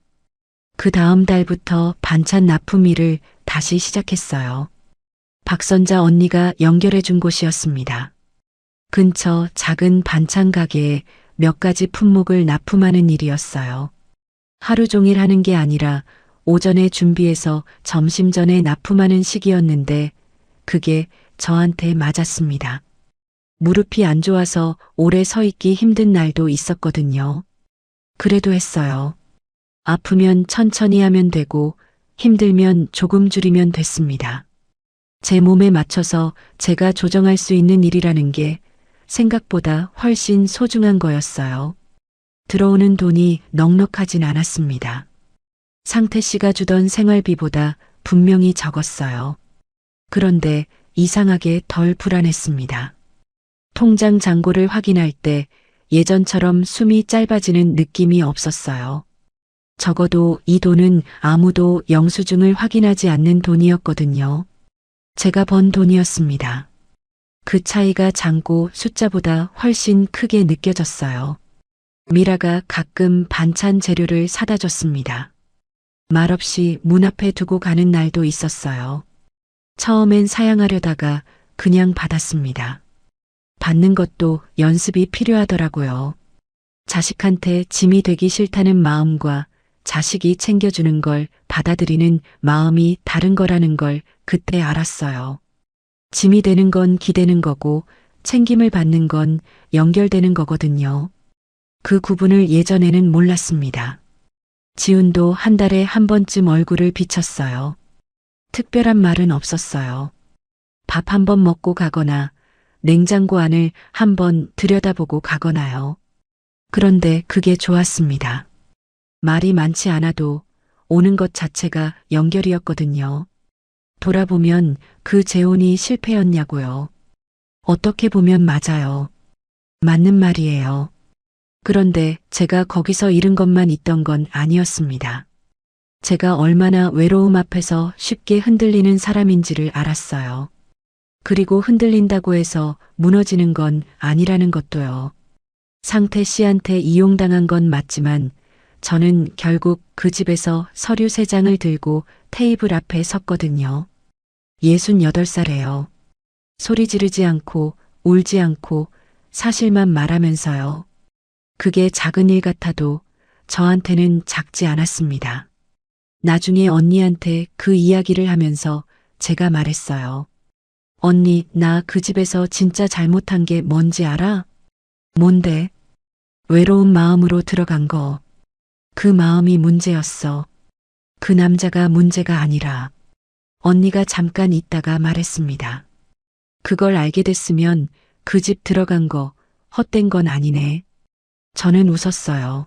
그 다음 달부터 반찬 납품 일을 다시 시작했어요. 박선자 언니가 연결해 준 곳이었습니다. 근처 작은 반찬 가게에 몇 가지 품목을 납품하는 일이었어요. 하루 종일 하는 게 아니라 오전에 준비해서 점심 전에 납품하는 시기였는데 그게 저한테 맞았습니다. 무릎이 안 좋아서 오래 서 있기 힘든 날도 있었거든요. 그래도 했어요. 아프면 천천히 하면 되고 힘들면 조금 줄이면 됐습니다. 제 몸에 맞춰서 제가 조정할 수 있는 일이라는 게 생각보다 훨씬 소중한 거였어요. 들어오는 돈이 넉넉하진 않았습니다. 상태 씨가 주던 생활비보다 분명히 적었어요. 그런데 이상하게 덜 불안했습니다. 통장 잔고를 확인할 때 예전처럼 숨이 짧아지는 느낌이 없었어요. 적어도 이 돈은 아무도 영수증을 확인하지 않는 돈이었거든요. 제가 번 돈이었습니다. 그 차이가 잔고 숫자보다 훨씬 크게 느껴졌어요. 미라가 가끔 반찬 재료를 사다 줬습니다. 말없이 문 앞에 두고 가는 날도 있었어요. 처음엔 사양하려다가 그냥 받았습니다. 받는 것도 연습이 필요하더라고요. 자식한테 짐이 되기 싫다는 마음과 자식이 챙겨주는 걸 받아들이는 마음이 다른 거라는 걸 그때 알았어요. 짐이 되는 건 기대는 거고 챙김을 받는 건 연결되는 거거든요. 그 구분을 예전에는 몰랐습니다. 지훈도 한 달에 한 번쯤 얼굴을 비쳤어요. 특별한 말은 없었어요. 밥 한 번 먹고 가거나 냉장고 안을 한 번 들여다보고 가거나요. 그런데 그게 좋았습니다. 말이 많지 않아도 오는 것 자체가 연결이었거든요. 돌아보면 그 재혼이 실패였냐고요. 어떻게 보면 맞아요. 맞는 말이에요. 그런데 제가 거기서 잃은 것만 있던 건 아니었습니다. 제가 얼마나 외로움 앞에서 쉽게 흔들리는 사람인지를 알았어요. 그리고 흔들린다고 해서 무너지는 건 아니라는 것도요. 상태 씨한테 이용당한 건 맞지만 저는 결국 그 집에서 서류 3장을 들고 테이블 앞에 섰거든요. 68살에요. 소리 지르지 않고 울지 않고 사실만 말하면서요. 그게 작은 일 같아도 저한테는 작지 않았습니다. 나중에 언니한테 그 이야기를 하면서 제가 말했어요. 언니, 나 그 집에서 진짜 잘못한 게 뭔지 알아? 뭔데? 외로운 마음으로 들어간 거. 그 마음이 문제였어. 그 남자가 문제가 아니라. 언니가 잠깐 있다가 말했습니다. 그걸 알게 됐으면 그 집 들어간 거 헛된 건 아니네. 저는 웃었어요.